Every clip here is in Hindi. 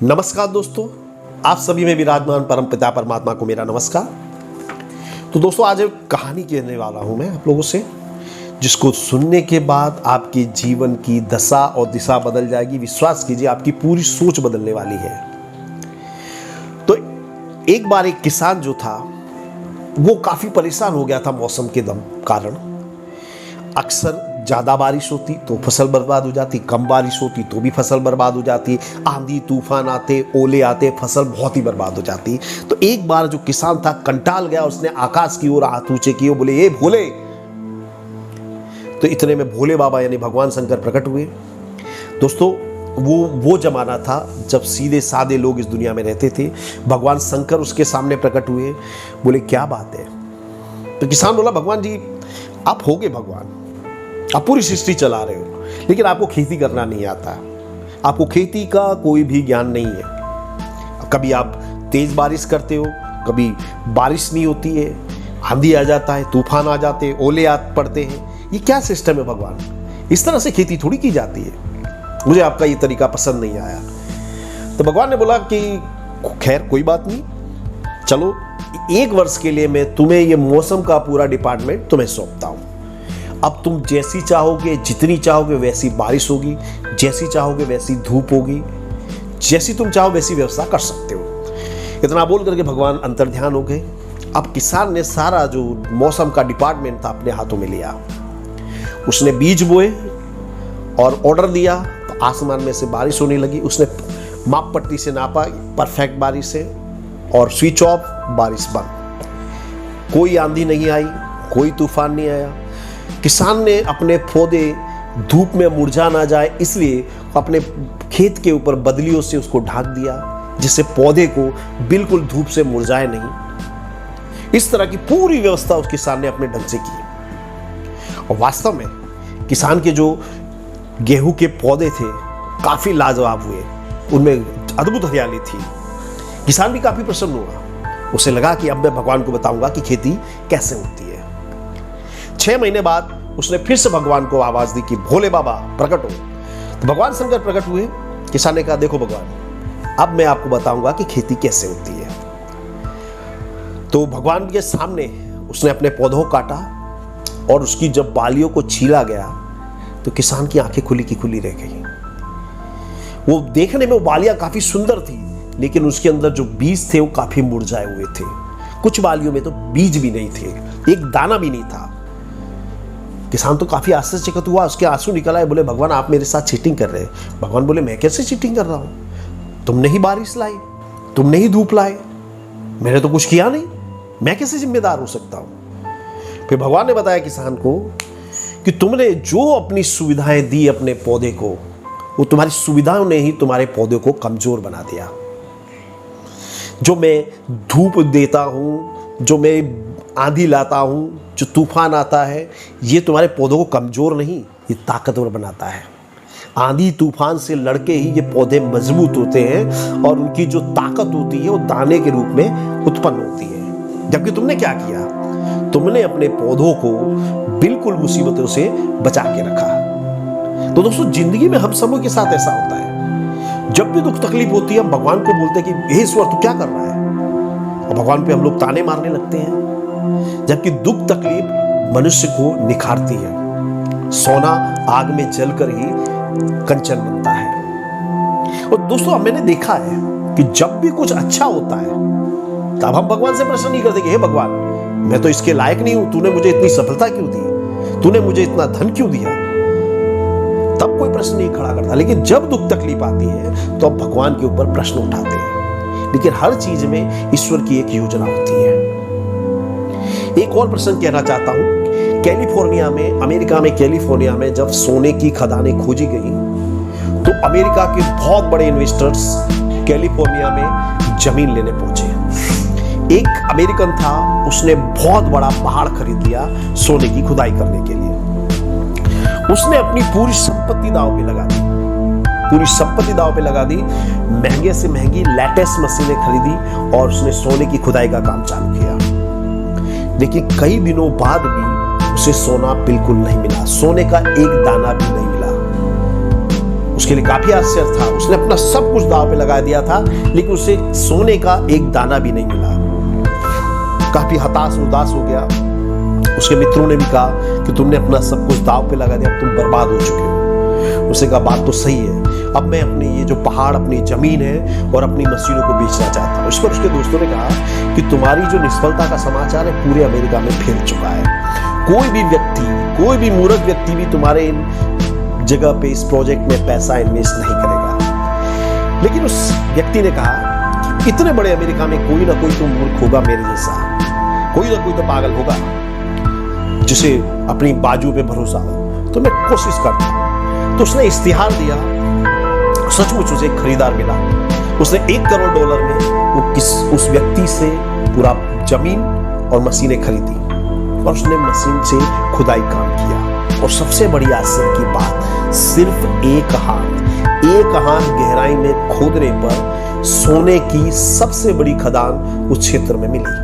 नमस्कार दोस्तों, आप सभी में विराजमान परम पिता परमात्मा को मेरा नमस्कार। तो दोस्तों, आज एक कहानी कहने वाला हूं मैं आप लोगों से, जिसको सुनने के बाद आपके जीवन की दशा और दिशा बदल जाएगी। विश्वास कीजिए, आपकी पूरी सोच बदलने वाली है। तो एक बार एक किसान जो था वो काफी परेशान हो गया था मौसम के कारण। अक्सर ज़्यादा बारिश होती तो फसल बर्बाद हो जाती, कम बारिश होती तो भी फसल बर्बाद हो जाती, आंधी तूफान आते, ओले आते, फसल बहुत ही बर्बाद हो जाती। तो एक बार जो किसान था कंटाल गया, उसने आकाश की ओर हाथ ऊंचे किए, बोले ए भोले। तो इतने में भोले बाबा यानी भगवान शंकर प्रकट हुए। दोस्तों, वो जमाना था जब सीधे सादे लोग इस दुनिया में रहते थे। भगवान शंकर उसके सामने प्रकट हुए, बोले क्या बात है। तो किसान बोला, भगवान जी आप होगे भगवान, आप पूरी सृष्टि चला रहे हो, लेकिन आपको खेती करना नहीं आता, आपको खेती का कोई भी ज्ञान नहीं है। कभी आप तेज बारिश करते हो, कभी बारिश नहीं होती है, आंधी आ जाता है, तूफान आ जाते हैं, ओले आ पड़ते हैं। ये क्या सिस्टम है भगवान? इस तरह से खेती थोड़ी की जाती है। मुझे आपका ये तरीका पसंद नहीं आया। तो भगवान ने बोला कि खैर कोई बात नहीं, चलो 1 वर्ष के लिए मैं तुम्हें ये मौसम का पूरा डिपार्टमेंट तुम्हें सौंपता हूं। अब तुम जैसी चाहोगे, जितनी चाहोगे वैसी बारिश होगी, जैसी चाहोगे वैसी धूप होगी, जैसी तुम चाहो वैसी व्यवस्था कर सकते हो। इतना बोल करके भगवान अंतर्ध्यान हो गए। अब किसान ने सारा जो मौसम का डिपार्टमेंट था अपने हाथों में लिया। उसने बीज बोए और ऑर्डर दिया, तो आसमान में से बारिश होने लगी। उसने माप पट्टी से नापा, परफेक्ट बारिश है, और स्विच ऑफ, बारिश बंद। कोई आंधी नहीं आई, कोई तूफान नहीं आया। किसान ने अपने पौधे धूप में मुरझा ना जाए इसलिए अपने खेत के ऊपर बदलियों से उसको ढक दिया, जिससे पौधे को बिल्कुल धूप से मुरझाए नहीं। इस तरह की पूरी व्यवस्था उस किसान ने अपने ढंग से की। और वास्तव में किसान के जो गेहूं के पौधे थे काफी लाजवाब हुए, उनमें अद्भुत हरियाली थी। किसान भी काफी प्रसन्न हुआ। उसे लगा कि अब मैं भगवान को बताऊंगा कि खेती कैसे होती है। 6 महीने बाद उसने फिर से भगवान को आवाज दी कि भोले बाबा प्रकट हो। तो भगवान शंकर प्रकट हुए। किसान ने कहा, देखो भगवान, अब मैं आपको बताऊंगा कि खेती कैसे होती है। तो भगवान के सामने उसने अपने पौधों को काटा और उसकी जब बालियों को छीला गया तो किसान की आंखें खुली की खुली रह गई। वो देखने में वो बालियां काफी सुंदर थी, लेकिन उसके अंदर जो बीज थे वो काफी मुरझाए हुए थे। कुछ बालियों में तो बीज भी नहीं थे, एक दाना भी नहीं था। किसान तो काफी आश्चर्यचकित हुआ, उसके आंसू निकल आए। बोले, भगवान आप मेरे साथ चीटिंग कर रहे हैं। भगवान बोले, मैं कैसे चीटिंग कर रहा हूं? तुमने ही बारिश लाई, तुमने ही धूप लाए, मैंने तो कुछ किया नहीं, मैं कैसे जिम्मेदार हो सकता हूं? फिर भगवान ने बताया किसान को कि तुमने जो अपनी सुविधाएं दी अपने पौधे को, वो तुम्हारी सुविधाओं ने ही तुम्हारे पौधे को कमजोर बना दिया। जो मैं धूप देता हूं, जो मैं आंधी लाता हूं, जो तूफान आता है, ये तुम्हारे पौधों को कमजोर नहीं, ये ताकतवर बनाता है। आंधी तूफान से लड़के ही ये पौधे मजबूत होते हैं और उनकी जो ताकत होती है वो दाने के रूप में उत्पन्न होती है। जबकि तुमने क्या किया? तुमने अपने पौधों को बिल्कुल मुसीबतों से बचा के रखा। तो दोस्तों, जिंदगी में हम सबों के साथ ऐसा होता है। जब भी दुख तकलीफ होती है, हम भगवान को बोलते हैं कि हे ईश्वर तू क्या कर रहा है, और भगवान पे हम लोग ताने मारने लगते हैं। जबकि दुख तकलीफ मनुष्य को निखारती है। सोना आग में जलकर ही कंचन बनता है। और दोस्तों, मैंने देखा है कि जब भी कुछ अच्छा होता है तब हम भगवान से प्रश्न नहीं करते कि हे भगवान, मैं तो इसके लायक नहीं हूं, तूने मुझे इतनी सफलता क्यों दी, तूने मुझे इतना धन क्यों दिया। तब कोई प्रश्न नहीं खड़ा करता। लेकिन जब दुख तकलीफ आती है तो अब भगवान के ऊपर प्रश्न उठाते हैं। लेकिन हर चीज में ईश्वर की एक योजना होती है। एक और प्रश्न कहना चाहता हूं। कैलिफोर्निया में, अमेरिका में कैलिफोर्निया में जब सोने की खदानें खोजी गई तो अमेरिका के बहुत बड़े इन्वेस्टर्स कैलिफोर्निया में जमीन लेने पहुंचे। एक अमेरिकन था, उसने बहुत बड़ा पहाड़ खरीद लिया सोने की खुदाई करने के लिए। उसने अपनी पूरी संपत्ति दांव पे लगा दी, पूरी संपत्ति दांव पे लगा दी। महंगे से महंगी लेटेस्ट मशीनें खरीदी और उसने सोने की खुदाई का काम चालू किया। लेकिन कई दिनों बाद भी उसे सोना बिल्कुल नहीं मिला, सोने का एक दाना भी नहीं मिला। उसके लिए काफी आश्चर्य था। उसने अपना सब कुछ दांव पे लगा दिया था, लेकिन उसे सोने का एक दाना भी नहीं मिला। काफी हताश उदास हो गया। उसके मित्रों ने भी कहा कि तुमने अपना सब कुछ दांव पे लगा दिया, तुम बर्बाद हो चुके हो। उसने कहा बात तो सही है, अब मैं अपने ये जो पहाड़, अपनी जमीन है और अपनी मशीनों को बेचना चाहता हूँ। इस पर उसके दोस्तों ने कहा कि तुम्हारी जो निष्फलता का समाचार है पूरे अमेरिका में फैल चुका है। कोई भी व्यक्ति, कोई भी मूर्ख व्यक्ति भी तुम्हारे जगह पे इस प्रोजेक्ट में पैसा इन्वेस्ट नहीं करेगा। लेकिन उस व्यक्ति ने कहा कि इतने बड़े अमेरिका में कोई ना कोई तो मूर्ख होगा मेरे जैसा, कोई ना कोई तो पागल होगा जिसे अपनी बाजू पे भरोसा हो, तो मैं कोशिश करता हूं। तो उसने इश्तिहार दिया, सचमुच उसे एक खरीदार मिला। उसने $1 करोड़ में उस व्यक्ति से पूरा जमीन और मशीनें खरीदी और उसने मशीन से खुदाई काम किया। और सबसे बड़ी आश्चर्य की बात, सिर्फ एक हाथ गहराई में खोदने पर सोने की सबसे बड़ी खदान उस क्षेत्र में मिली।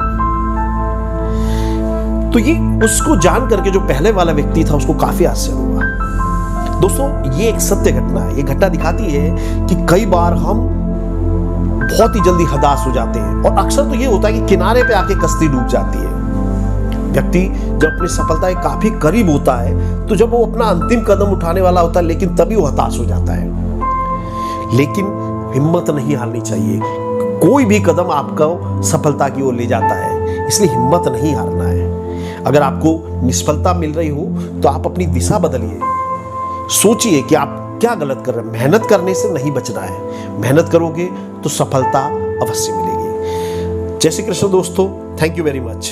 तो ये उसको जान करके जो पहले वाला व्यक्ति था उसको काफी आश्चर्य हुआ। दोस्तों, ये एक सत्य घटना है। ये घटना दिखाती है कि कई बार हम बहुत ही जल्दी हताश हो जाते हैं और अक्सर तो ये होता है कि किनारे पे आके कश्ती डूब जाती है। व्यक्ति जब अपनी सफलता के काफी करीब होता है तो जब वो अपना अंतिम कदम उठाने वाला होता है, लेकिन तभी वो हताश हो जाता है। लेकिन हिम्मत नहीं हारनी चाहिए। कोई भी कदम आपको सफलता की ओर ले जाता है, इसलिए हिम्मत नहीं हारना है। अगर आपको निष्फलता मिल रही हो तो आप अपनी दिशा बदलिए। सोचिए कि आप क्या गलत कर रहे हैं। मेहनत करने से नहीं बचना है। मेहनत करोगे तो सफलता अवश्य मिलेगी। जय श्री कृष्ण दोस्तों, थैंक यू वेरी मच।